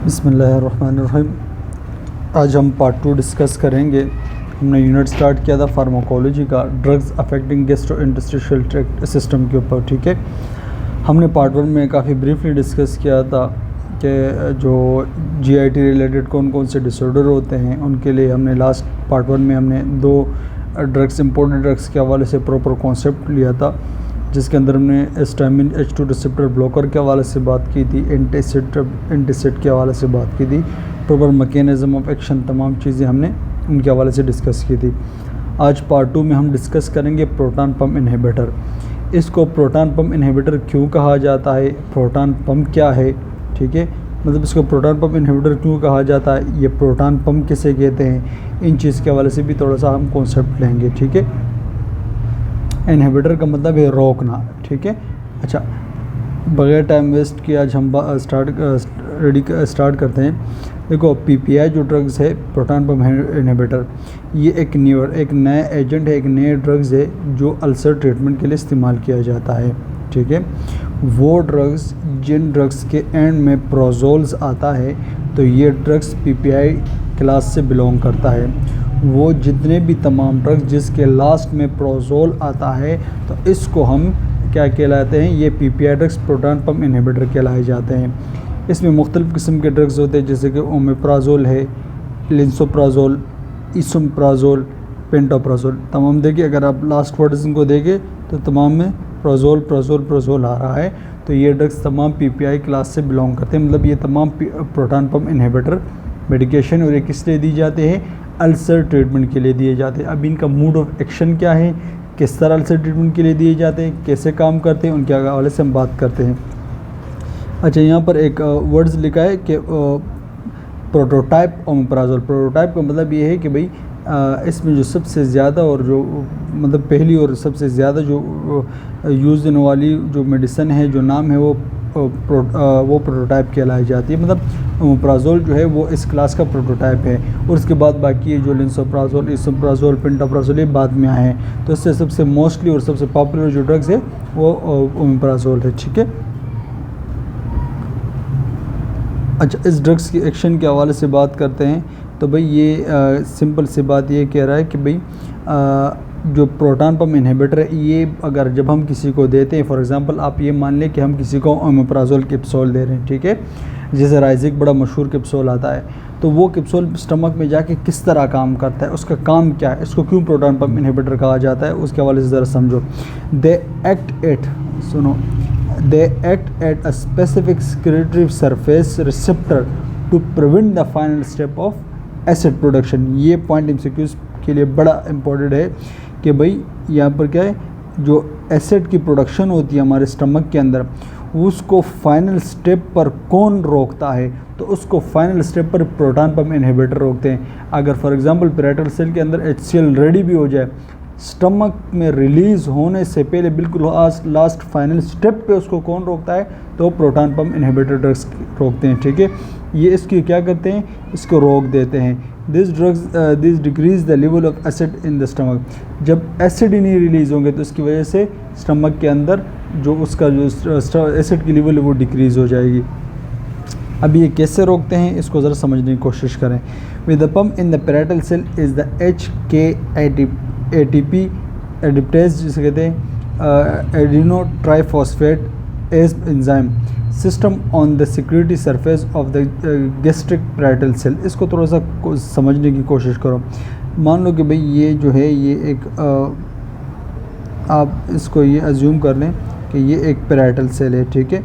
बिस्मिल्लाहिर्रहमानिर्रहीम। आज हम पार्ट 2 डिस्कस करेंगे। हमने यूनिट स्टार्ट किया था फार्माकोलॉजी का, drugs affecting gastrointestinal tract system के ऊपर। ठीक है, हमने पार्ट 1 में काफ़ी ब्रीफली डिस्कस किया था कि जो जीआईटी रिलेटेड कौन कौन से डिसऑर्डर होते हैं उनके लिए हमने लास्ट पार्ट 1 में हमने 2 ड्रग्स, इंपॉर्टेंट ड्रग्स के हवाले से प्रॉपर कॉन्सेप्ट लिया था, जिसके अंदर हमने एस्टामिन H2 रिसेप्टर ब्लॉकर के हवाले से बात की थी, एंटीसेट के हवाले से बात की थी, प्रॉपर मैकेनिज़्म ऑफ एक्शन, तमाम चीज़ें हमने उनके हवाले से डिस्कस की थी। आज पार्ट 2 में हम डिस्कस करेंगे प्रोटॉन पम्प इनहिबिटर। इसको प्रोटॉन पम्प इनहिबिटर क्यों कहा जाता है, प्रोटॉन पम्प क्या है, ठीक है, मतलब इसको प्रोटॉन पम्प इनहिबिटर क्यों कहा जाता है, ये प्रोटॉन पम्प किसे कहते हैं, इन चीज़ के हवाले से भी थोड़ा सा हम कॉन्सेप्ट लेंगे। ठीक है, इनहिबिटर का मतलब है रोकना। ठीक है, अच्छा, बगैर टाइम वेस्ट किए आज हम स्टार्ट करते हैं। देखो, पीपीआई जो ड्रग्स है, प्रोटॉन पम्प इनहिबिटर, ये एक नया एजेंट है, एक नए ड्रग्स है जो अल्सर ट्रीटमेंट के लिए इस्तेमाल किया जाता है। ठीक है, वो ड्रग्स, जिन ड्रग्स के एंड में प्रोजोल्स आता है, तो ये ड्रग्स पीपीआई क्लास से बिलोंग करता है। वो जितने भी तमाम ड्रग्स जिसके लास्ट में प्रोजोल आता है, तो इसको हम क्या कहलाते हैं, ये PPI drugs proton pump inhibitor कहलाए जाते हैं। इसमें मुख्तलिफ़ किस्म के ड्रग्स होते हैं, जैसे कि ओमेप्राजोल है, लिंसोप्राजोल, इसोमप्राजोल, पेंटोप्राजोल। तमाम देखिए, अगर आप लास्ट वर्ड्स इनको देखें तो तमाम में प्रोजोल आ रहा है। तो ये ड्रग्स तमाम पीपीआई क्लास से बिलोंग करते हैं, मतलब ये तमाम प्रोटॉन पम्प इनहिबिटर मेडिकेशन, और ये किस लिए दी जाते हैं, अल्सर ट्रीटमेंट के लिए दिए जाते हैं। अब इनका मोड ऑफ एक्शन क्या है, किस तरह अल्सर ट्रीटमेंट के लिए दिए जाते हैं, कैसे काम करते हैं, उनके हवाले से हम बात करते हैं। अच्छा, यहाँ पर एक वर्ड्स लिखा है कि प्रोटोटाइप ओमेप्राजोल। प्रोटोटाइप का मतलब ये है कि भाई इसमें जो सबसे ज़्यादा और जो मतलब पहली और सबसे ज़्यादा जो यूज़ होने वाली जो मेडिसिन है, जो नाम है, वो प्रोटोटाइप कहलाई जाती है। मतलब ओमेप्राजोल जो है वो इस क्लास का प्रोटोटाइप है, और उसके बाद बाकी ये जो लिंसोप्राजोल, इसोप्राजोल, पेंटोप्राजोल, ये बाद में आए हैं। तो इससे सबसे मोस्टली और सबसे पॉपुलर जो ड्रग्स है वो ओमेप्राजोल है। ठीक है, अच्छा, इस ड्रग्स की एक्शन के हवाले से बात करते हैं। तो भाई ये सिंपल सी बात ये कह रहा है कि भाई जो प्रोटॉन पम्प इनहिबिटर है, ये अगर जब हम किसी को देते हैं, फॉर एग्जांपल आप ये मान लें कि हम किसी को ओमेप्राजोल कैप्सूल दे रहे हैं, ठीक है, जैसे राइजिक बड़ा मशहूर कैप्सूल आता है, तो वो कैप्सूल स्टमक में जाके किस तरह काम करता है, उसका काम क्या है, इसको क्यों प्रोटॉन पम्प इनहिबिटर कहा जाता है, उसके हवाले से ज़रा समझो। They act at a specific secretory surface receptor to prevent the final step of acid production. ये पॉइंट एमसीक्यूज के लिए बड़ा इंपॉर्टेंट है कि भाई यहाँ पर क्या है, जो एसिड की प्रोडक्शन होती है हमारे स्टमक के अंदर, उसको फाइनल स्टेप पर कौन रोकता है, तो उसको फाइनल स्टेप पर प्रोटॉन पम्प इनहिबिटर रोकते हैं। अगर फॉर एग्जांपल पैराइटल सेल के अंदर HCl रेडी भी हो जाए, स्टमक में रिलीज़ होने से पहले बिल्कुल लास्ट फाइनल स्टेप पे उसको कौन रोकता है, तो प्रोटॉन पम्प इनहिबिटर ड्रग्स रोकते हैं। ठीक है, ये इसकी क्या करते हैं, इसको रोक देते हैं। This decrease the level of acid in the stomach. जब एसिड ही नहीं रिलीज़ होंगे तो इसकी वजह से स्टमक के अंदर जो उसका जो एसिड की लेवल है वो डिक्रीज़ हो जाएगी। अब ये कैसे रोकते हैं, इसको ज़रा समझने की कोशिश करें। With the pump in the parietal cell is the ATP एडिप्टेज, जिसे कहते हैं adeno triphosphate as enzyme system on the security surface of the gastric parietal cell. इसको थोड़ा सा समझने की कोशिश करो। मान लो कि भाई ये जो है, ये एक आप इसको ये अज्यूम कर लें कि ये एक पैराइटल सेल है। ठीक है,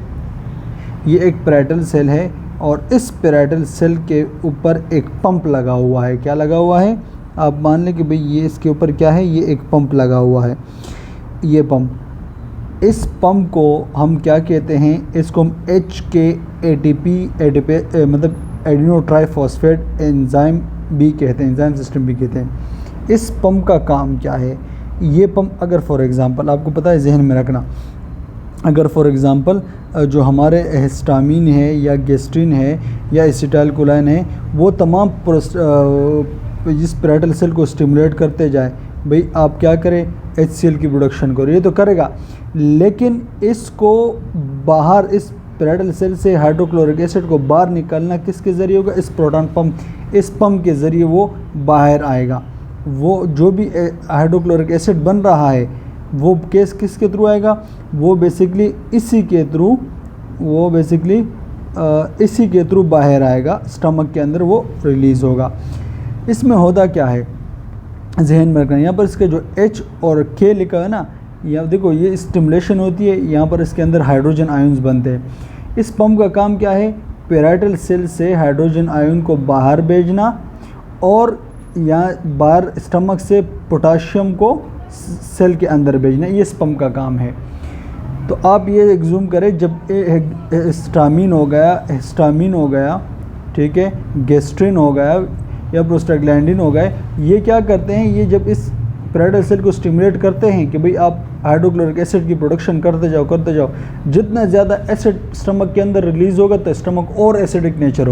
ये एक पैराइटल सेल है, और इस पैराइटल सेल के ऊपर एक पंप लगा हुआ है। क्या लगा हुआ है, आप मान लें कि भाई ये इसके ऊपर क्या है, ये एक पंप लगा हुआ है। ये पंप, इस पंप को हम क्या कहते हैं, इसको हम मतलब एडिनो ट्राइफॉस्फेट एंजाइम भी कहते हैं, एंजाइम सिस्टम भी कहते हैं। इस पंप का काम क्या है, ये पंप अगर फॉर एग्जांपल आपको पता है, जहन में रखना, अगर फॉर एग्जांपल जो हमारे हिस्टामिन है या गेस्ट्रिन है या एसिटाइलकोलाइन है, वो तमाम जिस पैराइटल सेल को स्टिमुलेट करते जाए, भाई आप क्या करें, HCl की प्रोडक्शन करो, ये तो करेगा, लेकिन इसको बाहर इस पैराइटल सेल से हाइड्रोक्लोरिक एसिड को बाहर निकालना किसके ज़रिए होगा? इस प्रोटॉन पंप, इस पंप के ज़रिए वो बाहर आएगा। वो जो भी हाइड्रोक्लोरिक एसिड बन रहा है वो केस किसके थ्रू आएगा? वो बेसिकली इसी के थ्रू बाहर आएगा, स्टमक के अंदर वो रिलीज़ होगा। इसमें होता क्या है जहन में रखना, यहाँ पर इसके जो H और K लिखा है ना, यहाँ देखो ये स्टिमुलेशन होती है, यहाँ पर इसके अंदर हाइड्रोजन आयन्स बनते हैं। इस पंप का काम क्या है? पैराइटल सेल से हाइड्रोजन आयन को बाहर भेजना और यहाँ बाहर स्टमक से पोटाशियम को सेल के अंदर भेजना, ये इस पंप का काम है। तो आप ये एग्जूम करें जब हिस्टामिन हो गया, ठीक है, गेस्ट्रिन हो गया या प्रोस्टाग्लैंडिन हो गए, ये क्या करते हैं? ये जब इस पैराइटल सेल को स्टिमुलेट करते हैं कि भाई आप हाइड्रोक्लोरिक एसिड की प्रोडक्शन करते जाओ, जितना ज़्यादा एसिड स्टमक के अंदर रिलीज़ होगा तो स्टमक और एसिडिक नेचर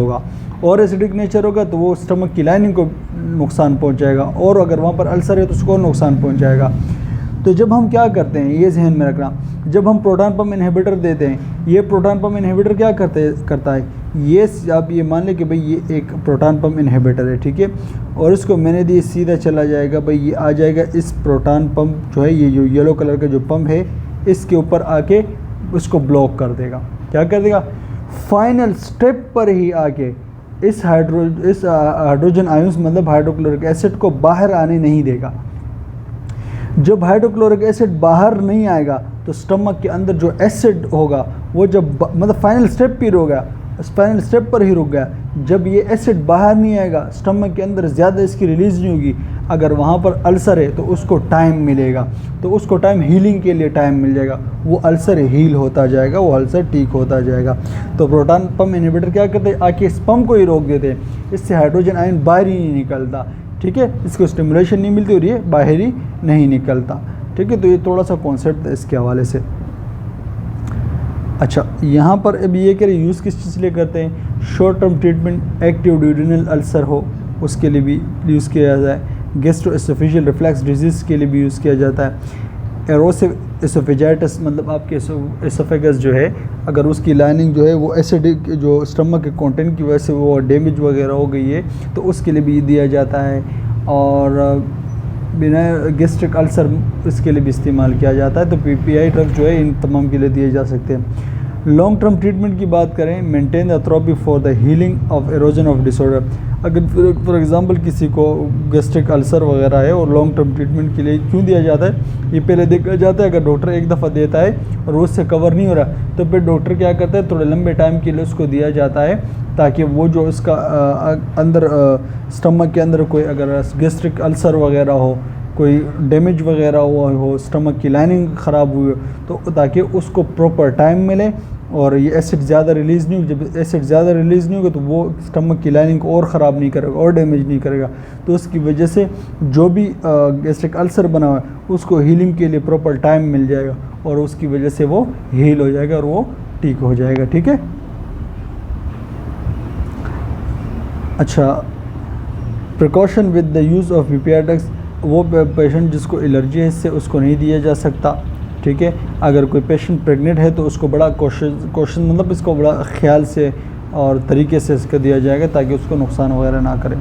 होगा, तो वो स्टमक की लाइनिंग को नुकसान पहुंचाएगा, और अगर वहाँ पर अल्सर है तो उसको नुकसान पहुंचाएगा। तो जब हम क्या करते हैं, ये जहन में रखना, जब हम प्रोटॉन पंप इनहिबिटर देते हैं, ये प्रोटॉन पंप इनहिबिटर क्या करता है, ये आप ये मान लें कि भाई ये एक प्रोटॉन पंप इनहिबिटर है, ठीक है, और इसको मैंने दिए सीधा चला जाएगा, भाई ये आ जाएगा इस प्रोटॉन पंप जो है, ये जो येलो कलर का जो पंप है, इसके ऊपर आके उसको ब्लॉक कर देगा। क्या कर देगा? फाइनल स्टेप पर ही आके इस हाइड्रोजन आयंस मतलब हाइड्रोक्लोरिक एसिड को बाहर आने नहीं देगा। जब हाइड्रोक्लोरिक एसिड बाहर नहीं आएगा तो स्टमक के अंदर जो एसिड होगा वो जब मतलब फाइनल स्टेप पर हो गया, फाइनल स्टेप पर ही रुक गया। जब ये एसिड बाहर नहीं आएगा, स्टमक के अंदर ज़्यादा इसकी रिलीज़ नहीं होगी, अगर वहाँ पर अल्सर है तो उसको टाइम मिलेगा, तो उसको टाइम हीलिंग के लिए टाइम मिल जाएगा, वो अल्सर हील होता जाएगा, वो अल्सर ठीक होता जाएगा। तो प्रोटॉन पंप इनहिबिटर क्या करते हैं? आके इस पंप को ही रोक देते हैं, इससे हाइड्रोजन आयन बाहर ही नहीं निकलता, ठीक है, इसको स्टिमुलेशन नहीं मिलती और ये बाहर ही नहीं निकलता, ठीक है। तो ये थोड़ा सा कॉन्सेप्ट है इसके हवाले से। अच्छा, यहाँ पर अब ये कह रहे यूज़ किस चीज़ के लिए करते हैं? Short term treatment active duodenal ulcer हो उसके लिए भी यूज़ किया जाता है, गैस्ट्रोएसोफेजियल रिफ्लक्स डिजीज़ के लिए भी यूज़ किया जाता है, एरोसिव एसोफेजाइटिस मतलब आपके एसोफेगस जो है, अगर उसकी लाइनिंग जो है वो एसिडिक जो स्टमक के कंटेंट की वजह से वो डैमेज वगैरह हो गई है तो उसके लिए भी दिया जाता है, और बिना गैस्ट्रिक अल्सर इसके लिए भी इस्तेमाल किया जाता है। तो पीपीआई ड्रग जो है इन तमाम के लिए दिए जा सकते हैं। लॉन्ग टर्म ट्रीटमेंट की बात करें, maintain the therapy for the healing of erosion of disorder. अगर फॉर एग्जांपल किसी को गैस्ट्रिक अल्सर वगैरह है और लॉन्ग टर्म ट्रीटमेंट के लिए क्यों दिया जाता है, ये पहले देखा जाता है। अगर डॉक्टर एक दफ़ा देता है और वो उससे कवर नहीं हो रहा तो फिर डॉक्टर क्या करता है, थोड़े लंबे टाइम के लिए उसको दिया जाता है ताकि वो जो इसका अंदर स्टमक के अंदर कोई अगर गैस्ट्रिक अल्सर वगैरह हो, कोई डैमेज वगैरह हुआ हो, स्टमक की लाइनिंग ख़राब हुई हो, तो ताकि उसको प्रॉपर टाइम मिले और ये एसिड ज़्यादा रिलीज़ नहीं हो। जब एसिड ज़्यादा रिलीज़ नहीं होगा तो वो स्टमक की लाइनिंग को और ख़राब नहीं करेगा और डैमेज नहीं करेगा, तो उसकी वजह से जो भी गैस्ट्रिक अल्सर बना हुआ है उसको हीलिंग के लिए प्रॉपर टाइम मिल जाएगा और उसकी वजह से वो हील हो जाएगा और वो ठीक हो जाएगा, ठीक है। अच्छा, precaution with the use of PPI drugs, वो पेशेंट जिसको एलर्जी है इससे उसको नहीं दिया जा सकता, ठीक है। अगर कोई पेशेंट प्रेग्नेंट है तो उसको बड़ा क्वेश्चन मतलब इसको बड़ा ख्याल से और तरीके से इसका दिया जाएगा ताकि उसको नुकसान वगैरह ना करे।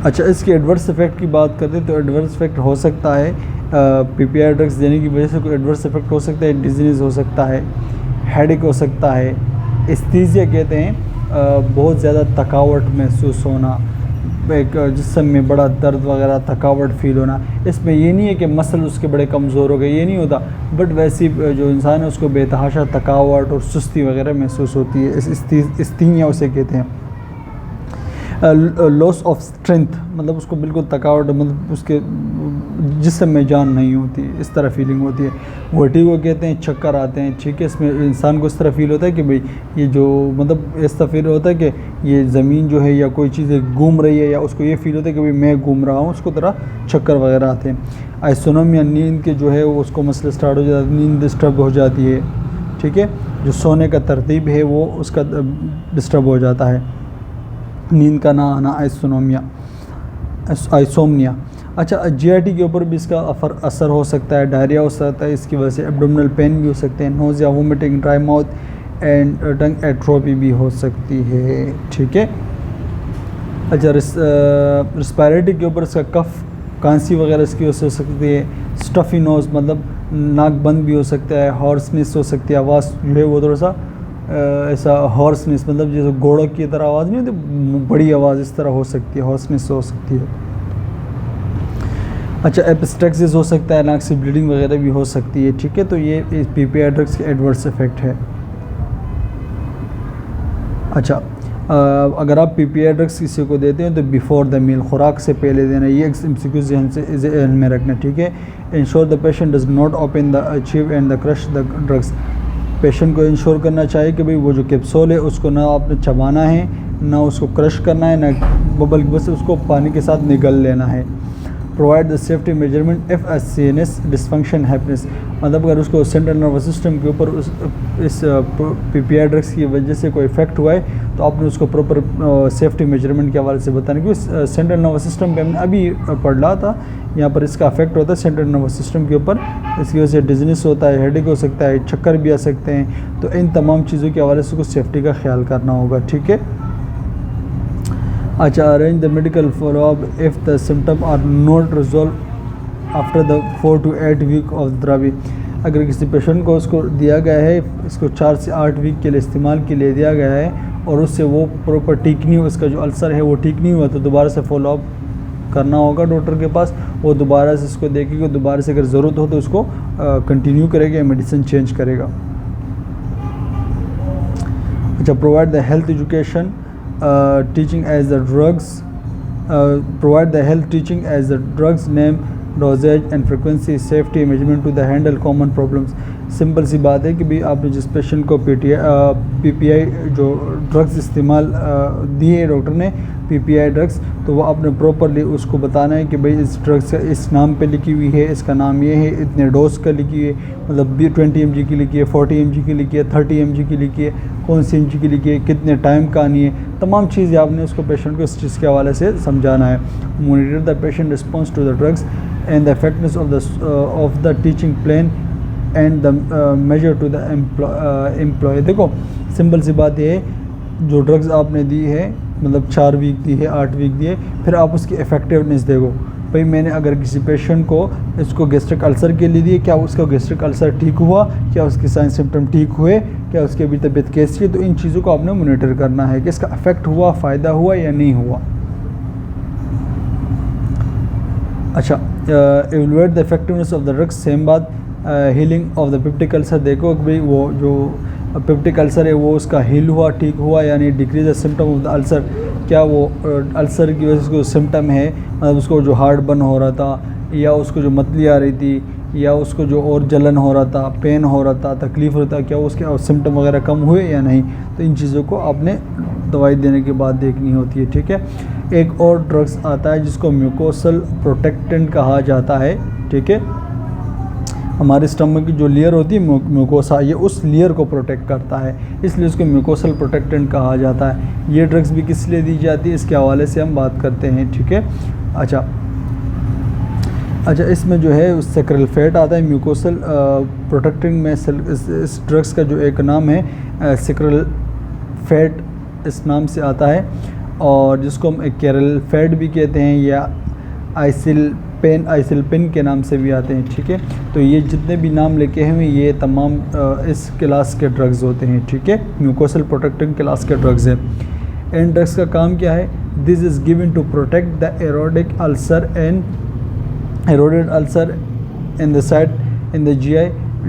अच्छा, इसके एडवर्स इफ़ेक्ट की बात करते हैं तो एडवर्स इफ़ेक्ट हो सकता है पीपीआई ड्रग्स देने की वजह से कोई एडवर्स इफ़ेक्ट हो सकता है, डिजीज़ हो सकता है, हेडेक हो सकता है, एस्थीसिया कहते हैं बहुत ज़्यादा थकावट महसूस होना, एक जिस्म में बड़ा दर्द वगैरह थकावट फील होना। इसमें ये नहीं है कि मसल उसके बड़े कमज़ोर हो गए, ये नहीं होता, बट वैसी जो इंसान है उसको बेतहाशा थकावट और सुस्ती वगैरह महसूस होती है, इस्थीनिया उसे कहते हैं। लॉस ऑफ स्ट्रेंथ मतलब उसको बिल्कुल थकावट मतलब उसके जिस्म में जान नहीं होती, इस तरह फीलिंग होती है। वर्टिगो कहते हैं, चक्कर आते हैं, ठीक है। इसमें इंसान को इस तरह फील होता है कि भाई ये जो मतलब इस तरह फील होता है कि ये ज़मीन जो है या कोई चीज़ घूम रही है, या उसको ये फील होता है कि भाई मैं घूम रहा हूँ, उसको तरह चक्कर वगैरह आते हैं। आइसोनोमिया नींद के जो है वो उसको मसले स्टार्ट हो जाता है, नींद डिस्टर्ब हो जाती है, ठीक है। जो सोने का तरतीब है वो उसका डिस्टर्ब हो जाता है, नींद का ना आना, आइसोमिया। अच्छा, GIT के ऊपर भी इसका असर हो सकता है, डायरिया हो सकता है, इसकी वजह से एब्डोमिनल पेन भी हो सकते हैं, nausea, vomiting, dry mouth and tongue atrophy भी हो सकती है। ठीक है। अच्छा, रिस्पायरेटरी के ऊपर इसका कफ, खांसी वगैरह इसकी वजह से हो सकती है, स्टफ़ी नोज़ मतलब नाक बंद भी हो सकता है, हॉर्सनेस हो सकती है, आवाज़ जो है वो थोड़ा सा ऐसा हॉर्सनेस मतलब जैसे घोड़ों की तरह आवाज़ नहीं होती, बड़ी आवाज़ इस तरह हो सकती है, हॉर्सनेस हो सकती है। अच्छा, एपिस्टेक्सिस हो सकता है, नाक से ब्लीडिंग वगैरह भी हो सकती है। ठीक है, तो ये PPI ड्रग्स के एडवर्स इफेक्ट है। अच्छा, अगर आप PPI ड्रग्स किसी को देते हैं तो बिफोर द मील, खुराक से पहले देना, ये MCQ ज़हन में रखना। ठीक है। Ensure the patient does not open the achieve and the crush the drugs, patient को इंश्योर करना चाहिए कि भाई वो जो कैप्सूल है उसको ना आपने चबाना है, ना उसको क्रश करना है, ना बल्कि बस उसको पानी के साथ निगल लेना है। Provide the safety measurement if a CNS dysfunction happens, मतलब अगर उसको सेंट्रल नर्वस सिस्टम के ऊपर इस PPI ड्रग्स की वजह से कोई इफेक्ट हुआ है तो आपने उसको प्रॉपर सेफ्टी मेजरमेंट के हवाले से बताना, क्योंकि सेंट्रल नर्वस सिस्टम पे हमने अभी पढ़ रहा था, यहाँ पर इसका इफेक्ट होता है सेंट्रल नर्वस सिस्टम के ऊपर, इसकी वजह से डिजनेस होता है, हेडेक हो सकता है, चक्कर भी आ सकते हैं। तो इन तमाम चीज़ों के हवाले से उसको सेफ्टी का ख्याल करना होगा। ठीक है। अच्छा, arrange the medical follow up if the symptom are not resolve after the 4 to 8 week of therapy, अगर किसी पेशेंट को उसको दिया गया है, इसको 4 से 8 वीक के लिए इस्तेमाल के लिए दिया गया है और उससे वो प्रॉपर ठीक नहीं हुआ, इसका जो अल्सर है वो ठीक नहीं हुआ, तो दोबारा से फॉलोअप करना होगा डॉक्टर के पास, वो दोबारा से इसको देखेगा, दोबारा से अगर ज़रूरत हो तो उसको कंटिन्यू करेगा या मेडिसिन चेंज करेगा। अच्छा, provide the health education teaching as the drugs, provide the health teaching as the drugs name, dosage and frequency, safety measurement to the handle common problems। Simple सी बात है कि भाई आपने जिस पेशेंट को PPI जो ड्रग्स इस्तेमाल दिए है डॉक्टर ने PPI ड्रग्स, तो वो आपने प्रॉपरली उसको बताना है कि भाई इस ड्रग्स का इस नाम पे लिखी हुई है, इसका नाम ये है, इतने डोज का लिखी है, मतलब 20 mg की लिखी है, 40 mg की लिखी है, 30 mg की लिखी है, कौन सी mg की लिखी है, कितने टाइम का आनी है, तमाम चीज़ें आपने उसको पेशेंट को इस चीज़ के हवाले से समझाना है। Monitor the patient response to the drugs and the effectiveness of the teaching plan and the measure to the employ. देखो सिंपल सी बात ये है, जो ड्रग्स आपने दी है, मतलब 4 वीक दी है, 8 वीक दी है, फिर आप उसकी इफ़ेक्टिवनेस देखो। भाई मैंने अगर किसी पेशेंट को इसको गैस्ट्रिक अल्सर के लिए दिए, क्या उसका गैस्ट्रिक अल्सर ठीक हुआ, क्या उसके साइन सिम्टम ठीक हुए, क्या उसकी अभी तबीयत कैसी है, तो इन चीज़ों को आपने मॉनिटर करना है कि इसका इफेक्ट हुआ, फ़ायदा हुआ या नहीं हुआ। अच्छा, evaluate the effectiveness of the drugs, same बात। Healing of the peptic ulcer, देखो कि भाई वो जो पेप्टिक अल्सर है वो उसका हील हुआ, ठीक हुआ यानी decrease the symptom of the ulcer, क्या वो अल्सर की वजह से जो सिम्टम है, मतलब उसको जो हार्ट बर्न हो रहा था, या उसको जो मतली आ रही थी, या उसको जो और जलन हो रहा था, पेन हो रहा था, तकलीफ़ हो रहा था, क्या उसके सिम्टम वगैरह कम हुए या नहीं, तो इन चीज़ों को आपने दवाई देने के बाद देखनी होती है। ठीक है। एक और ड्रग्स आता है जिसको म्यूकोसल प्रोटेक्टेंट कहा जाता है। ठीक है, हमारे स्टमक की जो लेयर होती है म्यूकोसा, ये उस लेयर को प्रोटेक्ट करता है, इसलिए उसको म्यूकोसल प्रोटेक्टेंट कहा जाता है। ये ड्रग्स भी किस लिए दी जाती है, इसके हवाले से हम बात करते हैं। ठीक है। अच्छा, इसमें जो है सेक्रल फैट आता है म्यूकोसल प्रोटेक्टिंग में। इस ड्रग्स का जो एक नाम है सेक्रल फैट, इस नाम से आता है, और जिसको हम कैरल फैट भी कहते हैं, या आइसिलपेन के नाम से भी आते हैं। ठीक है, तो ये जितने भी नाम लिखे हैं ये तमाम इस क्लास के ड्रग्स होते हैं। ठीक है, म्यूकोसल प्रोटेक्टिंग क्लास के ड्रग्स हैं। इन ड्रग्स का काम क्या है, this is given to protect the erodic ulcer and eroded ulcer in the site in the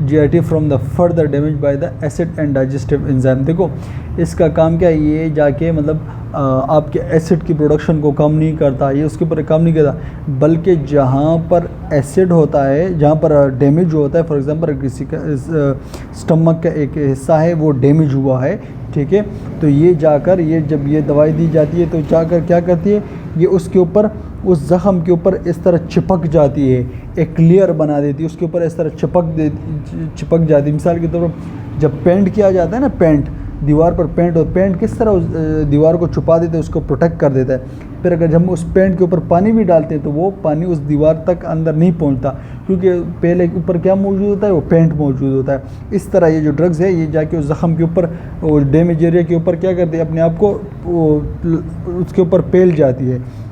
GIT from the further damage by the acid and digestive enzyme। देखो इसका काम क्या है, ये जाके मतलब आपके एसिड की प्रोडक्शन को कम नहीं करता, ये उसके ऊपर काम नहीं करता, बल्कि जहाँ पर एसिड होता है, जहाँ पर डैमेज होता है, फॉर एग्जांपल किसी का स्टमक का एक हिस्सा है वो डैमेज हुआ है, ठीक है, तो ये जाकर ये जब ये दवाई दी जाती है तो जाकर क्या करती है, ये उसके ऊपर उस ज़ख़म के ऊपर इस तरह चिपक जाती है, एक लेयर बना देती है, उसके ऊपर इस तरह चिपक जाती है। मिसाल के तौर पर जब पेंट किया जाता है ना, पेंट दीवार पर पेंट, और पेंट किस तरह उस दीवार को छुपा देता है, उसको प्रोटेक्ट कर देता है। फिर अगर हम उस पेंट के ऊपर पानी भी डालते हैं तो वो पानी उस दीवार तक अंदर नहीं पहुंचता, क्योंकि पहले ऊपर क्या मौजूद होता है, वो पेंट मौजूद होता है। इस तरह ये जो ड्रग्स है ये जाके उस ज़ख़म के ऊपर, वो डैमेज एरिया के ऊपर क्या करती है, अपने आप को उसके ऊपर पेल जाती है।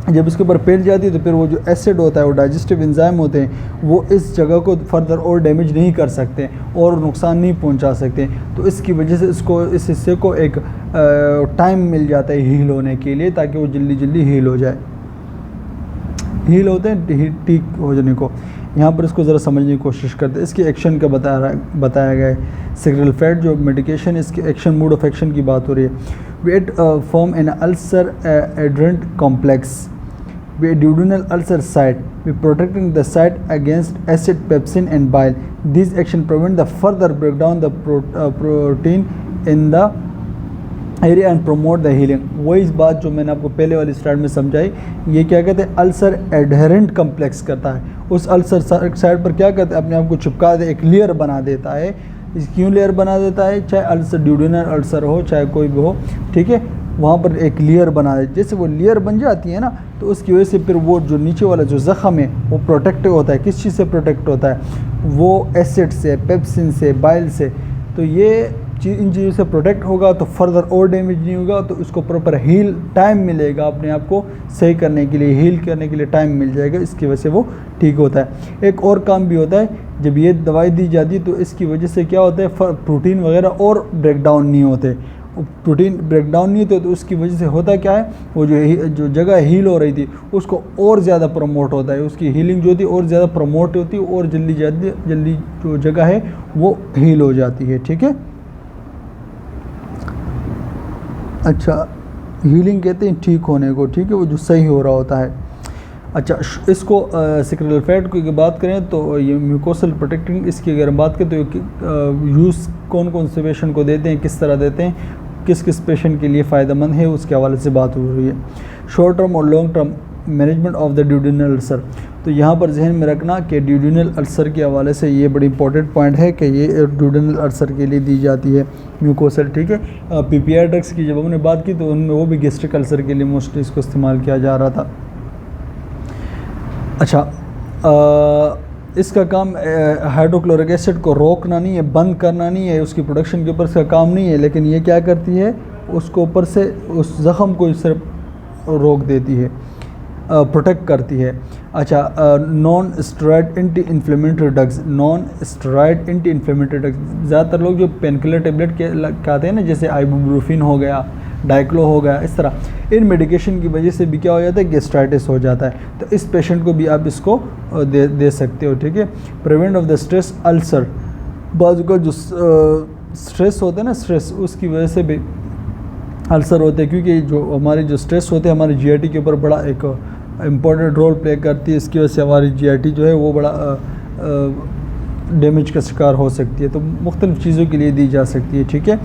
जब इसके ऊपर पेल जाती है तो फिर वो जो एसिड होता है, वो डाइजेस्टिव एंजाइम होते हैं, वो इस जगह को फर्दर और डैमेज नहीं कर सकते और नुकसान नहीं पहुंचा सकते। तो इसकी वजह से इसको, इस हिस्से को एक टाइम मिल जाता है हील होने के लिए, ताकि वो जल्दी जल्दी हील हो जाए। हील होते हैं ठीक हो जाने को। यहाँ पर इसको ज़रा समझने की कोशिश करते हैं। इसके एक्शन का बताया गया है। सिक्रेलफेट जो मेडिकेशन, इसके एक्शन, मोड ऑफ एक्शन की बात हो रही है। Wait form an ulcer adherent complex duodenal ulcer site, by protecting the site against acid, pepsin and bile. These action prevent the further breakdown the protein in the area and promote the healing. वही इस बात जो मैंने आपको पहले वाली slide में समझाई, ये क्या कहते हैं, अल्सर एडहेरेंट कम्प्लेक्स करता है। उस अल्सर साइड पर क्या करता है, अपने आप को चिपका दे, एक लेयर बना देता है। इस क्यों लेयर बना देता है, चाहे अल्सर ड्यूडेनल अल्सर हो, चाहे कोई भी हो, ठीक है, वहाँ पर एक लेयर बना दे। जैसे वो लेयर बन जाती है ना, तो उसकी वजह से फिर वो जो नीचे वाला जो ज़ख़म है वो प्रोटेक्ट होता है। किस चीज़ से प्रोटेक्ट होता है, वो एसिड से, पेप्सिन से, बाइल से। तो ये इन चीज़ों से प्रोटेक्ट होगा तो फर्दर और डैमेज नहीं होगा, तो इसको प्रॉपर हील टाइम मिलेगा, अपने आप को सही करने के लिए, हील करने के लिए टाइम मिल जाएगा। इसकी वजह से वो ठीक होता है। एक और काम भी होता है, जब ये दवाई दी जाती है तो इसकी वजह से क्या होता है, प्रोटीन वगैरह और ब्रेक डाउन नहीं होते। प्रोटीन ब्रेक डाउन नहीं होते तो उसकी वजह से होता क्या है, वो जो जगह हील हो रही थी उसको और ज़्यादा प्रमोट होता है, उसकी हीलिंग जो होती है और ज़्यादा प्रमोट होती है, और जल्दी जो जगह है वो हील हो जाती है। ठीक है, अच्छा, हीलिंग कहते हैं ठीक होने को, ठीक है, वो जो सही हो रहा होता है। अच्छा, इसको सिक्रेलफेट की बात करें तो ये म्यूकोसल प्रोटेक्टिंग, इसकी अगर हम बात करें तो यूज़ कौन कौन से पेशेंट को देते हैं, किस तरह देते हैं, किस किस पेशेंट के लिए फ़ायदेमंद है, उसके हवाले से बात हो रही है। शॉर्ट टर्म और long term management of the duodenal ulcer, तो यहाँ पर जहन में रखना कि ड्यूडेनल अल्सर के हवाले से ये बड़ी इंपॉर्टेंट पॉइंट है कि ये ड्यूडेनल अल्सर के लिए दी जाती है म्यूकोसल। ठीक है, पीपीआई ड्रग्स की जब हमने बात की तो उनमें वो भी गैस्ट्रिक अल्सर के लिए मोस्टली इसको इस्तेमाल किया जा रहा था। अच्छा, इसका काम हाइड्रोक्लोरिक एसिड को रोकना नहीं है, बंद करना नहीं है, उसकी प्रोडक्शन के ऊपर इसका काम नहीं है, लेकिन ये क्या करती है, उसको ऊपर से उस ज़ख़म को सिर्फ रोक देती है, प्रोटेक्ट करती है। अच्छा, non steroid anti inflammatory drugs, non steroid anti inflammatory drugs, ज़्यादातर लोग जो पेनकिलर टेबलेट के खाते हैं ना, जैसे आइबुप्रोफेन हो गया, डाइक्लो हो गया, इस तरह इन मेडिकेशन की वजह से भी क्या हो जाता है, गैस्ट्राइटिस हो जाता है। तो इस पेशेंट को भी आप इसको दे सकते हो। ठीक है, prevent of the stress ulcer, बाजू का जो स्ट्रेस होता है ना, स्ट्रेस, उसकी वजह से भी अल्सर होते हैं, क्योंकि जो हमारे जो स्ट्रेस होते हैं हमारे जीआईटी के ऊपर बड़ा एक इम्पॉर्टेंट रोल प्ले करती है। इसकी वजह से हमारी जीआईटी जो है वो बड़ा डैमेज का शिकार हो सकती है। तो मुख्तलिफ़ चीज़ों के लिए दी जा सकती है। ठीक है,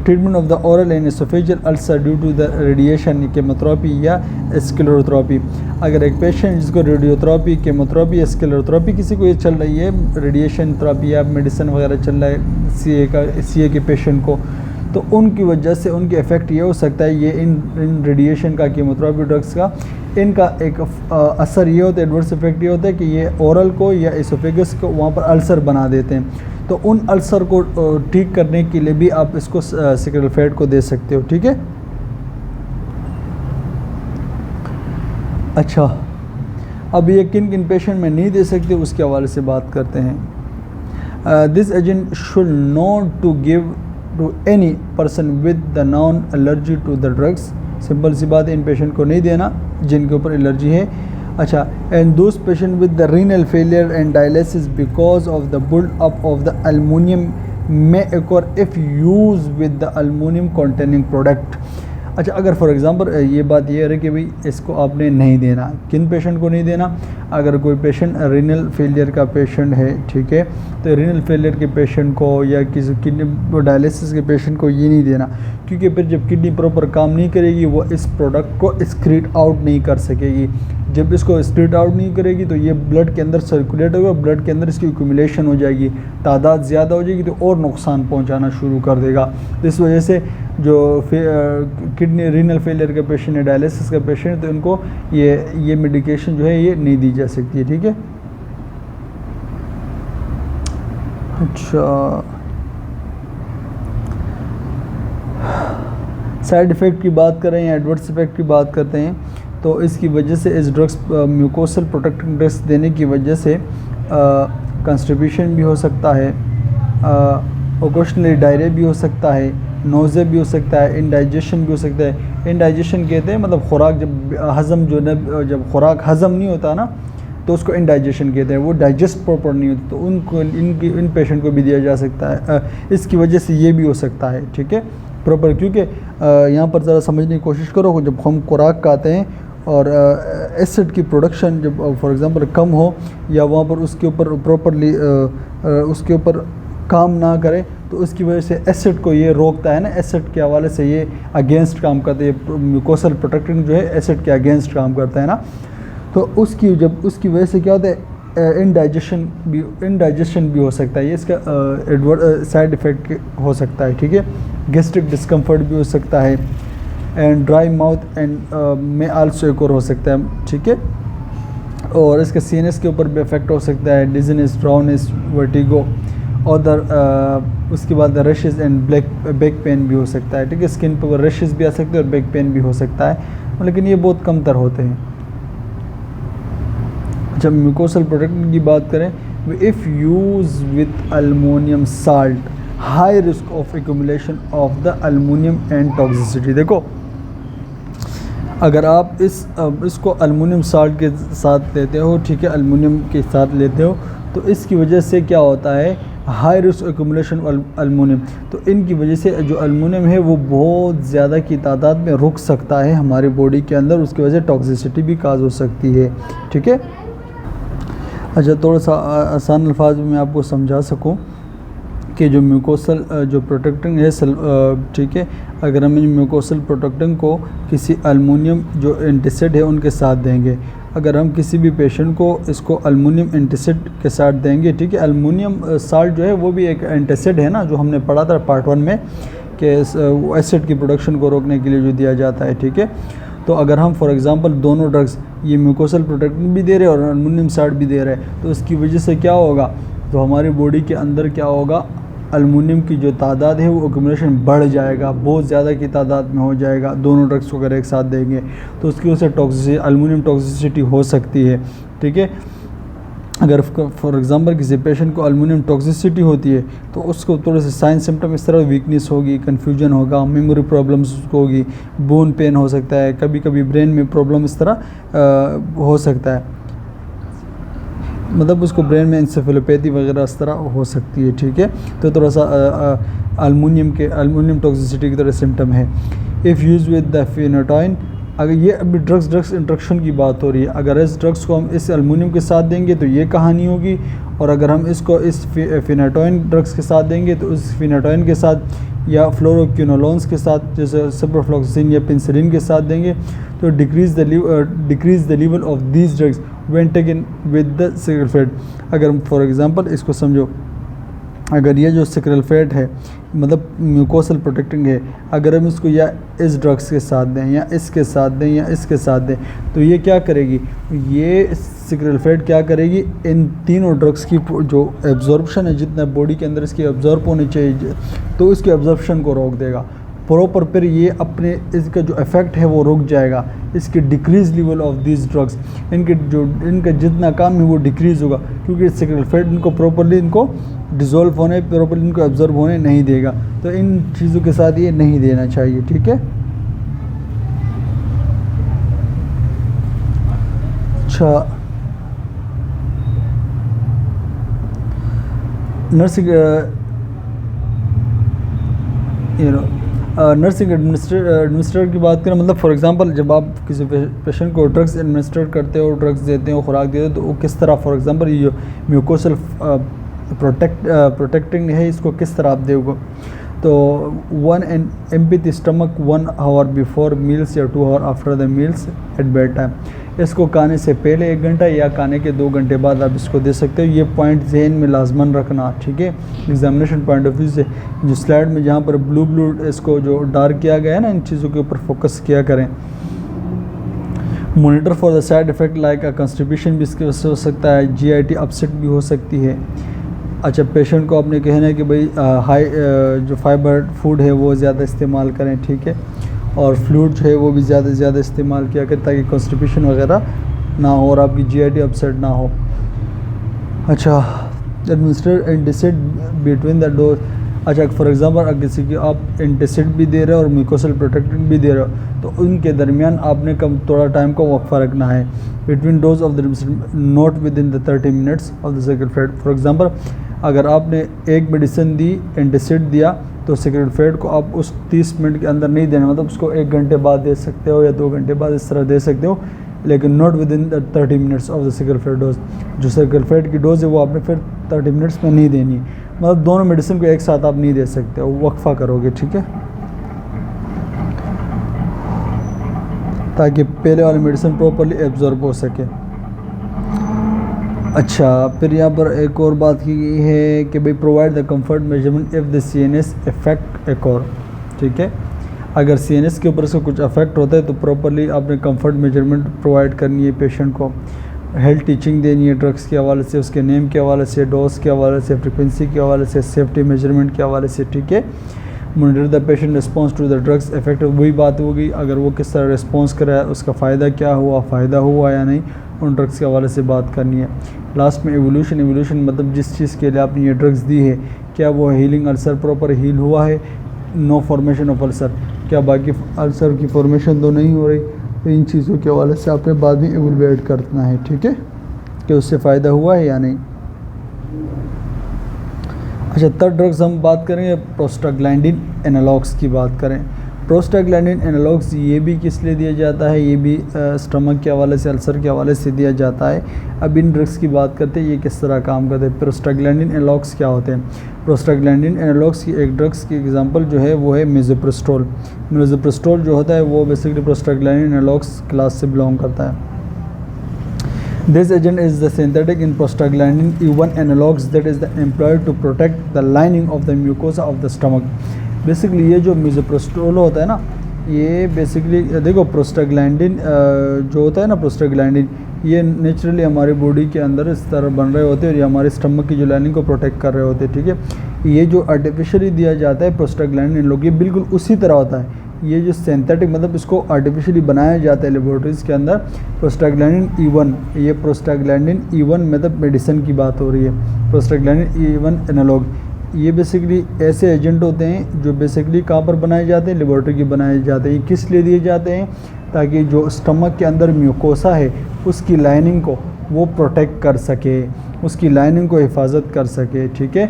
treatment of the oral and oesophageal ulcer due to the radiation, chemotherapy या स्क्लेरोथेरेपी। अगर एक पेशेंट जिसको रेडियोथेरेपी, केमोथेरेपी या स्क्लेरोथेरेपी किसी को ये चल रही है, रेडिएशन थेरेपी या मेडिसिन वगैरह चल रहा है सीए के पेशेंट को, तो उनकी वजह से उनके इफ़ेक्ट ये हो सकता है, ये इन रेडिएशन का, कीमोथेरेपी ड्रग्स का, इनका एक असर ये होता है, एडवर्स इफेक्ट ये होता है कि ये ओरल को या एसोफेगस को वहाँ पर अल्सर बना देते हैं। तो उन अल्सर को ठीक करने के लिए भी आप इसको सिक्रेलफेट को दे सकते हो। ठीक है, अच्छा, अब ये किन किन पेशेंट में नहीं दे सकते उसके हवाले से बात करते हैं। This agent should not to give to any person with the non allergy to the drugs. Simple सी बात है, इन पेशेंट को नहीं देना जिनके ऊपर एलर्जी है। अच्छा, and those patient with the renal failure and dialysis because of the built up of the aluminium may occur if use with the aluminium containing product. अच्छा, अगर फॉर एग्ज़ाम्पल ये बात ये है कि भाई इसको आपने नहीं देना, किन पेशेंट को नहीं देना, अगर कोई पेशेंट रीनल फेलियर का पेशेंट है, ठीक है, तो रीनल फेलियर के पेशेंट को या किसी किडनी डायलिसिस के पेशेंट को ये नहीं देना, क्योंकि फिर जब किडनी प्रॉपर काम नहीं करेगी वो इस प्रोडक्ट को एक्सक्रीट आउट नहीं कर सकेगी। जब इसको एक्सक्रीट आउट नहीं करेगी तो ये ब्लड के अंदर सर्कुलेट होगा, ब्लड के अंदर इसकी एक्यूमुलेशन हो जाएगी, तादाद ज़्यादा हो जाएगी, तो और नुकसान पहुंचाना शुरू कर देगा। इस वजह से जो किडनी रीनल फेलियर का पेशेंट है, डायलिसिस का पेशेंट है, तो इनको ये मेडिकेशन जो है ये नहीं दी जा सकती है, ठीक है। अच्छा, साइड इफ़ेक्ट की बात करें या एडवर्स इफ़ेक्ट की बात करते हैं, तो इसकी वजह से इस ड्रग्स म्यूकोसल प्रोटेक्टिंग ड्रग्स देने की वजह से कंस्टिपेशन भी हो सकता है, ओकेशनली डायरिया भी हो सकता है, नोज़े भी हो सकता है, इंडाइजेशन भी हो सकता है। इंडाइजेशन कहते हैं मतलब खुराक जब हज़म जो न जब खुराक हज़म नहीं होता ना, तो उसको इंडाइजेशन कहते हैं, वो डाइजेस्ट प्रॉपर नहीं होती, तो उनको इन पेशेंट को भी दिया जा सकता है। इसकी वजह से ये भी हो सकता है, ठीक है, प्रॉपर। क्योंकि यहाँ पर ज़रा समझने की कोशिश करो, जब हम खुराक खाते हैं और एसिड की प्रोडक्शन जब फॉर एग्ज़ाम्पल कम हो या वहाँ पर उसके ऊपर प्रॉपरली उसके ऊपर काम ना करे, तो उसकी वजह से एसिड को ये रोकता है ना, एसिड के हवाले से ये अगेंस्ट काम करता है, म्यूकोसल प्रोटेक्टिंग जो है एसिड के अगेंस्ट काम करता है ना, तो उसकी वजह से क्या होता है, इंडाइजेशन भी हो सकता है, ये इसका साइड इफ़ेक्ट हो सकता है, ठीक है। गैस्ट्रिक डिस्कम्फर्ट भी हो सकता है, एंड ड्राई माउथ एंड में आल्सो एक और हो सकता है, ठीक है। और इसका सीएनएस के ऊपर भी इफेक्ट हो सकता है, डिजीनेस, ड्राउनेस, वर्टिगो, और उसके बाद रशेज़ एंड बैक पेन भी हो सकता है, ठीक है। स्किन पर रशेज़ भी आ सकते हैं और बैक पेन भी हो सकता है, लेकिन ये बहुत कम तर होते हैं। जब म्यूकोसल प्रोटेक्टिंग की बात करें, if use with aluminium salt, high risk of accumulation of the aluminium and toxicity. देखो, अगर आप इसको अल्मोनियम साल्ट के साथ लेते हो, ठीक है, अल्मोनियम के साथ लेते हो, तो इसकी वजह से क्या होता है, हाई रिस्क एक्यूमुलेशन अल्मोनियम, तो इनकी वजह से जो अल्मोनियम है वो बहुत ज़्यादा की तादाद में रुक सकता है हमारी बॉडी के अंदर, उसकी वजह से टॉक्सिसिटी भी काज हो सकती है, ठीक है। अच्छा, थोड़ा सा आसान अल्फाज में मैं आपको समझा सकूं कि जो म्यूकोसल जो प्रोटेक्टिंग है, ठीक है, अगर हम म्यूकोसल प्रोटेक्टिंग को किसी अल्मोनियम जो एंटीसिड है उनके साथ देंगे, अगर हम किसी भी पेशेंट को इसको अल्मोनियम एंटीसिड के साथ देंगे, ठीक है, अल्मोनियम साल्ट जो है वो भी एक एंटीसिड है ना, जो हमने पढ़ा था पार्ट 1 में कि एसिड की प्रोडक्शन को रोकने के लिए जो दिया जाता है, ठीक है। तो अगर हम फॉर एग्जांपल दोनों ड्रग्स, ये म्यूकोसल प्रोटेक्टिंग भी दे रहे हैं और अल्मोनियम साल्ट भी दे रहे हैं, तो इसकी वजह से क्या होगा, तो हमारी बॉडी के अंदर क्या होगा, अल्मोनियम की जो तादाद है वो एक्यूमुलेशन बढ़ जाएगा, बहुत ज़्यादा की तादाद में हो जाएगा। दोनों ड्रग्स को अगर एक साथ देंगे तो उसकी वजह से अल्मोनियम टॉक्सिसिटी हो सकती है, ठीक है। अगर फॉर एग्जांपल किसी पेशेंट को अल्मोनियम टॉक्सिसिटी होती है तो उसको थोड़े से साइन सिम्टम इस तरह वीकनेस होगी, कन्फ्यूजन होगा, मेमोरी प्रॉब्लम्स होगी, बोन पेन हो सकता है, कभी कभी ब्रेन में प्रॉब्लम इस तरह हो सकता है, मतलब उसको ब्रेन में इंसेफेलोपैथी वगैरह इस तरह हो सकती है, ठीक है। तो थोड़ा सा अल्मोनियम टॉक्सिसिटी की तरह सिम्टम है। इफ़ यूज़ विद द फिनाटोइन, अगर ये अभी ड्रग्स इंट्रक्शन की बात हो रही है, अगर इस ड्रग्स को हम इस अल्मोनियम के साथ देंगे तो ये कहानी होगी, और अगर हम इसको इस फिनाटोइन ड्रग्स के साथ देंगे तो उस फिनाटोइन के साथ या फ्लोरोक्विनोलोन्स के साथ, जैसे सिप्रोफ्लॉक्सिन या पेनिसिलिन के साथ देंगे, तो decrease the level of these drugs when taken with the sucralfate. अगर फॉर एग्जांपल इसको समझो, अगर ये जो सिक्रेलफेट है मतलब म्यूकोसल प्रोटेक्टिंग है, अगर हम इसको या इस ड्रग्स के साथ दें या इसके साथ दें या इसके साथ दें, तो ये क्या करेगी, ये सिक्रेलफेट क्या करेगी, इन तीनों ड्रग्स की जो एब्जॉर्प्शन है, जितना बॉडी के अंदर इसकी एब्जॉर्ब होनी चाहिए, तो इसके एब्जॉर्प्शन को रोक देगा प्रॉपर, फिर ये अपने इसका जो इफ़ेक्ट है वो रुक जाएगा, इसके decrease level of this drugs, इनका जितना काम है वो डिक्रीज़ होगा, क्योंकि सिक्रेलफेट इनको प्रॉपरली इनको डिज़ोल्व होने, प्रॉपरली इनको एब्जॉर्ब होने नहीं देगा, तो इन चीज़ों के साथ ये नहीं देना चाहिए, ठीक है। अच्छा, नर्सिंग एडमिनिस्ट्रेटर की बात करें, मतलब फॉर एग्जांपल जब आप किसी पेशेंट को ड्रग्स एडमिनिस्ट्रेट करते हो, ड्रग्स देते हो, खुराक देते हो, तो वो किस तरह, फॉर एग्जांपल ये म्यूकोसल प्रोटेक्टिंग है, इसको किस तरह आप दोगे, तो 1 empty stomach 1 hour before meals या 2 hour after the meals at bed time. इसको खाने से पहले 1 घंटा या खाने के 2 घंटे बाद आप इसको दे सकते हो। ये पॉइंट जहन में लाजमन रखना, ठीक है, एग्जामिनेशन पॉइंट ऑफ व्यू से। जो स्लाइड में जहाँ पर ब्लू इसको जो डार्क किया गया है ना, इन चीज़ों के ऊपर फोकस किया करें। Monitor for the side effect like constipation भी इसकी वजह से हो सकता है, GIT अपसेट भी हो सकती है। अच्छा, पेशेंट को आपने कहना है कि भाई हाई जो फाइबर फूड है वो ज़्यादा इस्तेमाल करें, ठीक है, और फ्लूइड जो है वो भी ज़्यादा से ज़्यादा इस्तेमाल किया करें ताकि कॉन्स्टिपेशन वगैरह ना हो और आपकी GIT अपसेट ना हो। अच्छा, administer antacid between the dose. अच्छा, फॉर एग्जांपल अगर किसी की आप एंटासिड भी दे रहे हो और म्यूकोसल प्रोटेक्टेंट भी दे रहे हो तो उनके दरमियान आपने कम थोड़ा टाइम का वक्फा रखना है। Between dose of the not within the 30 minutes of the cigarette fed. For example अगर आपने एक मेडिसिन दी, एंटासिड दिया, तो सिगरेट फेड को आप उस 30 मिनट के अंदर नहीं देना, मतलब उसको 1 घंटे बाद दे सकते हो या 2 घंटे बाद इस तरह दे सकते हो, लेकिन not within the 30 minutes of the cigarette fed dose. जो सिगरेट फेड की डोज है वो आपने फिर 30 मिनट्स में नहीं देनी, मतलब दोनों मेडिसिन को एक साथ आप नहीं दे सकते, वक्फा करोगे, ठीक है, ताकि पहले वाली मेडिसिन प्रॉपरली एब्जॉर्ब हो सके। अच्छा, फिर यहाँ पर एक और बात की गई है कि भाई provide the comfort measurement if the CNS effect occur, ठीक है, अगर CNS के ऊपर से कुछ अफेक्ट होता है तो प्रॉपरली आपने कंफर्ट मेजरमेंट प्रोवाइड करनी है पेशेंट को। हेल्थ टीचिंग देनी है ड्रग्स के हवाले से, उसके नेम के हवाले से, डोज के हवाले से, फ्रिक्वेंसी के हवाले से, सेफ्टी मेजरमेंट के हवाले से, ठीक है। Monitor the patient response to the drugs effect, वही बात हो गई, अगर वो किस तरह रिस्पॉन्स कर रहा है, उसका फ़ायदा क्या हुआ, फ़ायदा हुआ या नहीं, उन ड्रग्स के हवाले से बात करनी है। लास्ट में एवोल्यूशन मतलब जिस चीज़ के लिए आपने ये ड्रग्स दी है क्या वो हीलिंग अल्सर प्रॉपर हील हुआ है, नो फॉर्मेशन ऑफ अल्सर, क्या बाकी अल्सर की फॉर्मेशन तो नहीं हो रही, तो इन चीज़ों के हवाले से आपने बाद में एवोल्यूएट करना है, ठीक है, कि उससे फ़ायदा हुआ है या नहीं। अच्छा, थर्ड ड्रग्स हम बात करेंगे प्रोस्टाग्लैंडिन एनालॉग्स की बात करें। प्रोस्टाग्लैंडिन एनालॉग्स ये भी किस लिए दिया जाता है, ये भी स्टमक के हवाले से, अल्सर के हवाले से दिया जाता है। अब इन ड्रग्स की बात करते हैं ये किस तरह काम करते हैं। प्रोस्टाग्लैंडिन एनालॉग्स क्या होते हैं? प्रोस्टाग्लैंडिन एनालॉग्स की एक ड्रग्स की एग्जांपल जो है वो है मिज़ोप्रेस्टोल। मिज़ोप्रेस्टोल जो होता है वो बेसिकली प्रोस्टाग्लैंडिन एनालॉग्स क्लास से बिलोंग करता है। This agent is the synthetic in prostaglandin E1 analogs that is employed to protect the lining of the mucosa of the stomach. Basically ये जो मिज़ोप्रेस्टोल होता है ना, ये बेसिकली देखो प्रोस्टाग्लैंडिन जो होता है ना, प्रोस्टाग्लैंडिन ये नेचुरली हमारी बॉडी के अंदर इस तरह बन रहे होते हैं और ये हमारे स्टमक की जो लाइनिंग को प्रोटेक्ट कर रहे होते हैं, ठीक है। ये जो आर्टिफिशियली दिया जाता है प्रोस्टाग्लैंडिन लोग, ये बिल्कुल उसी तरह होता है। ये जो सिंथेटिक मतलब इसको आर्टिफिशियली बनाया जाता है लेबोरेटरीज़ के अंदर, प्रोस्टाग्लैंडिन E1, ये प्रोस्टाग्लैंडिन E1 मतलब मेडिसिन की बात हो रही है, प्रोस्टाग्लैंडिन E1 एनालॉग, ये बेसिकली ऐसे एजेंट होते हैं जो बेसिकली कहाँ पर बनाए जाते हैं, लेबोरेटरी की बनाए जाते हैं। ये किस लिए दिए जाते हैं? ताकि जो स्टमक के अंदर म्यूकोसा है उसकी लाइनिंग को वो प्रोटेक्ट कर सके, उसकी लाइनिंग को हिफाजत कर सके, ठीक है,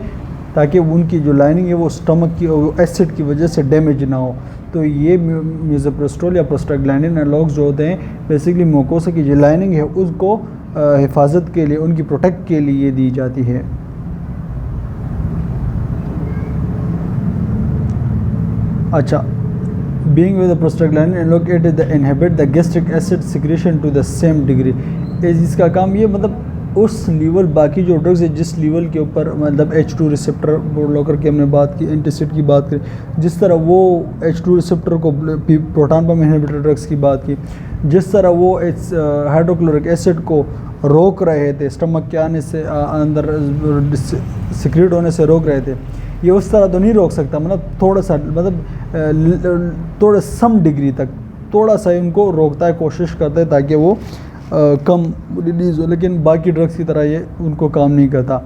ताकि उनकी जो लाइनिंग है वो स्टमक की एसिड की वजह से डैमेज ना हो। तो ये मिज़ोप्रेस्टोल या प्रोस्टाग्लैंडिन एनालॉग्स जो होते हैं बेसिकली म्यूकोसा की जो लाइनिंग है उसको हिफाजत के लिए, उनकी प्रोटेक्ट के लिए दी जाती है। अच्छा, being with the prostaglandin analogue it is the inhibit the gastric acid secretion to the same degree. इसका काम ये मतलब उस लेवल बाकी जो ड्रग्स है जिस लेवल के ऊपर मतलब H2 रिसेप्टर ब्लॉकर की हमने बात की, एंटासिड की बात करी, जिस तरह वो H2 रिसेप्टर को प्रोटॉन पंप इनहिबिटर ड्रग्स की बात की, जिस तरह वो हाइड्रोक्लोरिक एसिड को रोक रहे थे, स्टमक के आने से अंदर सिक्रेट होने से रोक रहे थे, ये उस तरह तो नहीं रोक सकता, मतलब थोड़ा सा मतलब थोड़ा सम डिग्री तक थोड़ा सा इनको रोकता है, कोशिश करता है ताकि वो कम रिलीज़ हो, लेकिन बाकी ड्रग्स की तरह ये उनको काम नहीं करता।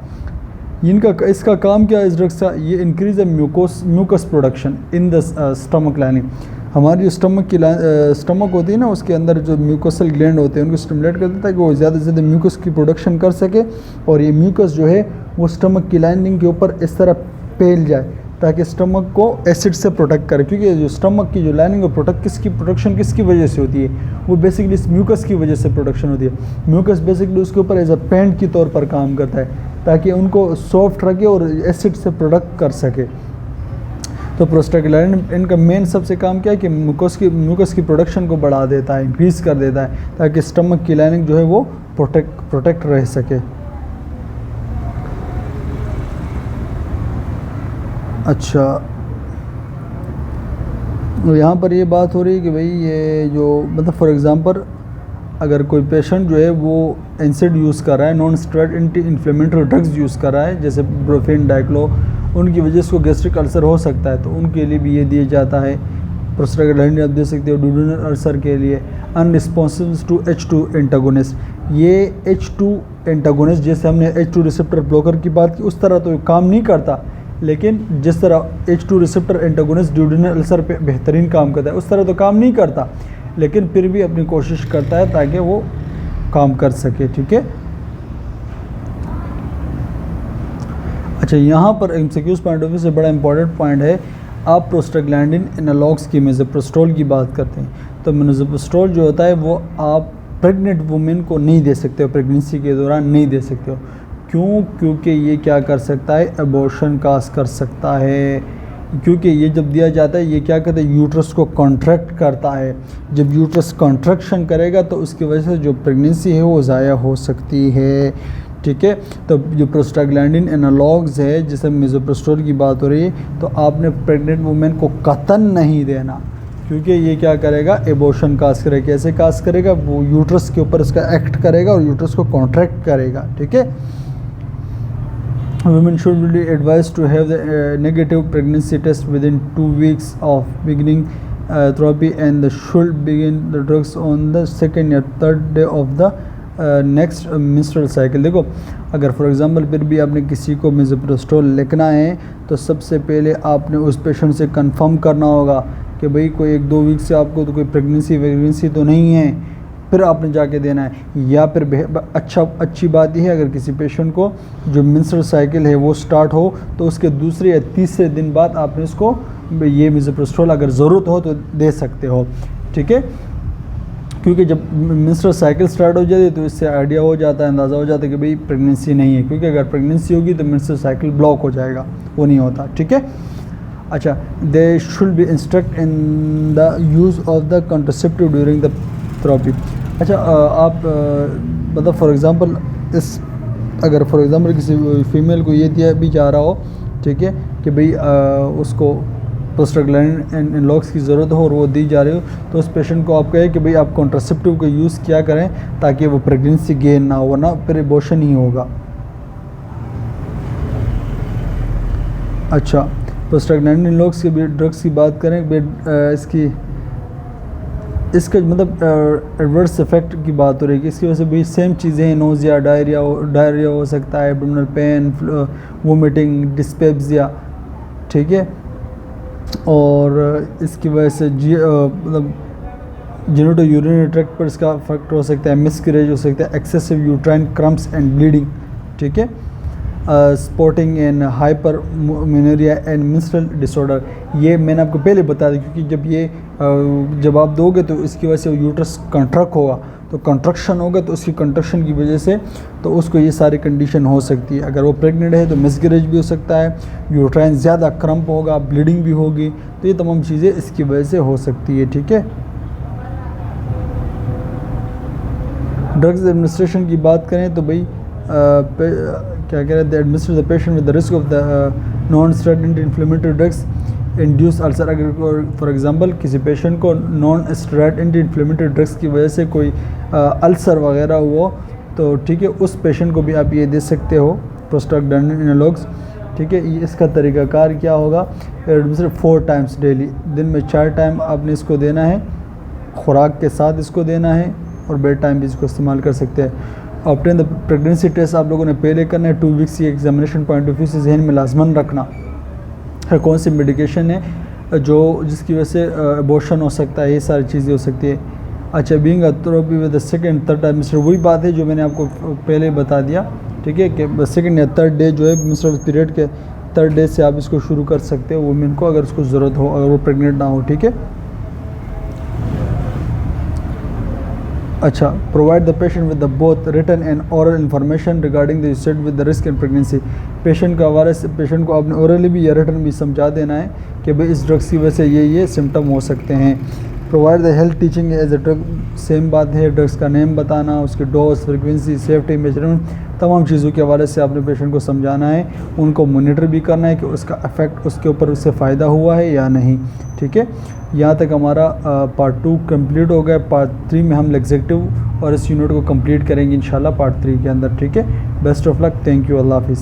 इसका काम क्या है इस ड्रग्स का? ये increase the mucus production in the stomach lining. हमारी जो स्टमक होती है ना, उसके अंदर जो म्यूकोसल ग्लैंड होते हैं उनको स्टिमुलेट कर देता है कि वो ज़्यादा से ज़्यादा म्यूकस की प्रोडक्शन कर सके और ये म्यूकस जो है वो स्टमक की लाइनिंग के ऊपर इस तरह फैल जाए ताकि स्टमक को एसिड से प्रोटेक्ट करे। क्योंकि जो स्टमक की जो लाइनिंग को प्रोडक्शन किसकी वजह से होती है? वो बेसिकली इस म्यूकस की वजह से प्रोडक्शन होती है। म्यूकस बेसिकली उसके ऊपर एज अ पेंट के तौर पर काम करता है ताकि उनको सॉफ्ट रखे और एसिड से प्रोडक्ट कर सके। तो प्रोस्टाग्लैंडिन इनका मेन सबसे काम क्या है कि म्यूकस की प्रोडक्शन को बढ़ा देता है, इंक्रीज़ कर देता है, ताकि स्टमक की लाइनिंग जो है वो प्रोटेक्ट रह सके। अच्छा, यहाँ पर ये बात हो रही है कि भाई ये जो मतलब फॉर एग्ज़ाम्पल अगर कोई पेशेंट जो है वो एनसेड यूज़ कर रहा है, non steroid anti inflammatory drugs use कर रहा है जैसे ब्रोफेन, डाइक्लो, उनकी वजह से गैस्ट्रिक अल्सर हो सकता है, तो उनके लिए भी ये दिया जाता है। प्रोस्टाग्लैंडिन आप दे सकते हो डुओडेनल अल्सर के लिए। अनरिस्पॉन्सिव टू H2 एंटागोनिस्ट, ये H2 एंटागोनिस्ट जैसे हमने H2 रिसेप्टर ब्लॉकर की बात की उस तरह तो काम नहीं करता, लेकिन जिस तरह H2 receptor antagonist duodenal ulcer पे बेहतरीन काम करता है उस तरह तो काम नहीं करता, लेकिन फिर भी अपनी कोशिश करता है ताकि वो काम कर सके। ठीक है। अच्छा, यहाँ पर एमसीक्यूज़ पॉइंट ऑफ व्यू से बड़ा इंपॉर्टेंट पॉइंट है, आप प्रोस्टाग्लैंडिन एनालॉग्स की मिज़ोप्रोस्टोल की बात करते हैं, तो मिज़ोप्रोस्टोल जो होता है वो आप प्रेग्नेंट वुमेन को नहीं दे सकते हो, प्रेगनेंसी के दौरान नहीं दे सकते हो। क्यों? क्योंकि ये क्या कर सकता है, एबॉर्शन काज कर सकता है, क्योंकि ये जब दिया जाता है ये क्या कहते हैं, यूट्रस को कॉन्ट्रैक्ट करता है। जब यूट्रस कॉन्ट्रैक्शन करेगा तो उसकी वजह से जो प्रेगनेंसी है वो ज़ाया हो सकती है। ठीक है। तो जो प्रोस्टाग्लैंडिन एनालॉग्स है, जैसे मिज़ोप्रोस्टोल की बात हो रही है, तो आपने प्रेग्नेंट वुमेन को कतन नहीं देना, क्योंकि ये क्या करेगा, एबॉर्शन काज करेगा। कैसे काज करेगा, वो यूट्रस के ऊपर इसका एक्ट करेगा और यूट्रस को कॉन्ट्रैक्ट करेगा। ठीक है। Women should be advised to have the negative pregnancy test within 2 weeks of beginning therapy, and they should begin the drugs on the second or third day of the next menstrual cycle। देखो, अगर for example फिर भी आपने किसी को मिज़ोप्रोस्टोल लिखना है तो सबसे पहले आपने उस पेशेंट से कंफर्म करना होगा कि भाई कोई 1-2 वीक से आपको तो कोई प्रेगनेंसी तो नहीं है, फिर आपने जाके देना है। या फिर अच्छी बात यह है, अगर किसी पेशेंट को जो मेंस्ट्रुअल साइकिल है वो स्टार्ट हो तो उसके दूसरे या तीसरे दिन बाद आपने इसको ये मिज़ोप्रोस्टोल अगर ज़रूरत हो तो दे सकते हो। ठीक है। क्योंकि जब मेंस्ट्रुअल साइकिल स्टार्ट हो जाती है तो इससे आइडिया हो जाता है, अंदाज़ा हो जाता है कि भाई प्रेगनेंसी नहीं है, क्योंकि अगर प्रेगनेंसी होगी तो मेंस्ट्रुअल साइकिल ब्लॉक हो जाएगा, वो नहीं होता। ठीक है। अच्छा, they should be instruct in the use of the contraceptive during the therapy. अच्छा, आप मतलब फॉर एग्ज़ाम्पल अगर फॉर एग्ज़ाम्पल किसी फीमेल को ये दिया भी जा रहा हो, ठीक है, कि भाई उसको प्रोस्टाग्लैंडिन एनालॉग्स की ज़रूरत हो और वो दी जा रही हो, तो उस पेशेंट को आप कहें कि भाई आप कॉन्ट्रासेप्टिव का यूज़ किया करें ताकि वो प्रेगनेंसी गेन ना हो, वरना फिर एबॉर्शन ही होगा। अच्छा, प्रोस्टाग्लैंडिन एनालॉग्स के ड्रग्स की बात करें, इसका मतलब एडवर्स इफेक्ट की बात हो रही है कि इसकी वजह से भी सेम चीज़ें हैं, नोज़िया, डायरिया हो सकता है, एब्डोमिनल पेन, वोमिटिंग, डिस्पेप्सिया। ठीक है। और इसकी वजह से मतलब जेनिटो यूरिनरी ट्रैक्ट पर इसका इफेक्ट हो सकता है, मिसकैरेज हो सकता है, excessive uterine cramps and bleeding. ठीक है। Spotting and hypermenorrhea and menstrual disorder, ये मैंने आपको पहले बता दिया, क्योंकि जब आप दोगे तो इसकी वजह से यूट्रस कंट्रैक्ट होगा, तो कंट्रक्शन होगा तो उसकी कंट्रक्शन की वजह से तो उसको ये सारी कंडीशन हो सकती है। अगर वो प्रेग्नेंट है तो मिसकैरेज भी हो सकता है, यूट्राइन ज़्यादा क्रम्प होगा, ब्लीडिंग भी होगी, तो ये तमाम चीज़ें इसकी वजह से हो सकती है। ठीक है। ड्रग्स एडमिनिस्ट्रेशन की बात करें तो भाई क्या कह रहे हैं, administer the patient with the risk of the non steroid anti inflammatory drugs induce ulcer. अगर फॉर एग्जांपल किसी पेशेंट को non steroid anti inflammatory drugs की वजह से कोई अल्सर वगैरह हुआ तो ठीक है, उस पेशेंट को भी आप ये दे सकते हो प्रोस्टाग्लैंडिन एनालॉग्स। ठीक है। इसका तरीक़ाकार क्या होगा, एडमिनिस्टर 4 टाइम्स डेली, दिन में 4 टाइम आपने इसको देना है, खुराक के साथ इसको देना है, और बेड टाइम भी इसको इस्तेमाल कर सकते हैं। ऑब्टेन द प्रेगनेंसी टेस्ट आप लोगों ने पहले करना है, 2 वीक्स की एग्जामिनेशन पॉइंट ऑफ व्यू से जहन में लाजमन रखना है कौन सी मेडिकेशन है जो जिसकी वजह से एबॉर्शन हो सकता है, ये सारी चीज़ें हो सकती है। अच्छा, being a therapy with the second third trimester, वही बात है जो मैंने आपको पहले बता दिया। ठीक है, कि सेकंड या थर्ड डे जो है मेंस्ट्रुअल पीरियड के थर्ड डे से आप इसको शुरू कर सकते हो वुमेन को, अगर उसको ज़रूरत हो, अगर वो प्रेग्नेंट ना हो। ठीक है। अच्छा, provide the patient with the both written and oral information regarding the usage with the risk in pregnancy. Patient का हवाले से पेशेंट को आपने ओरली भी या रिटन भी समझा देना है कि भाई इस ड्रग्स की वजह से ये सिम्टम हो सकते हैं। Provide the health teaching as a drug, same बात है, ड्रग्स का नेम बताना, उसकी डोज, फ्रिक्वेंसी, सेफ्टी मेजरमेंट, तमाम चीज़ों के हवाले से आपने पेशेंट को समझाना है। उनको मॉनिटर भी करना है कि उसका इफ़ेक्ट उसके ऊपर उससे फ़ायदा हुआ है या नहीं। ठीक है, यहाँ तक हमारा पार्ट 2 कंप्लीट हो गया। पार्ट 3 में हम एग्जेक्टिव और इस यूनिट को कंप्लीट करेंगे इंशाल्लाह पार्ट 3 के अंदर। ठीक है, best of luck, thank you, अल्लाह हाफिज़।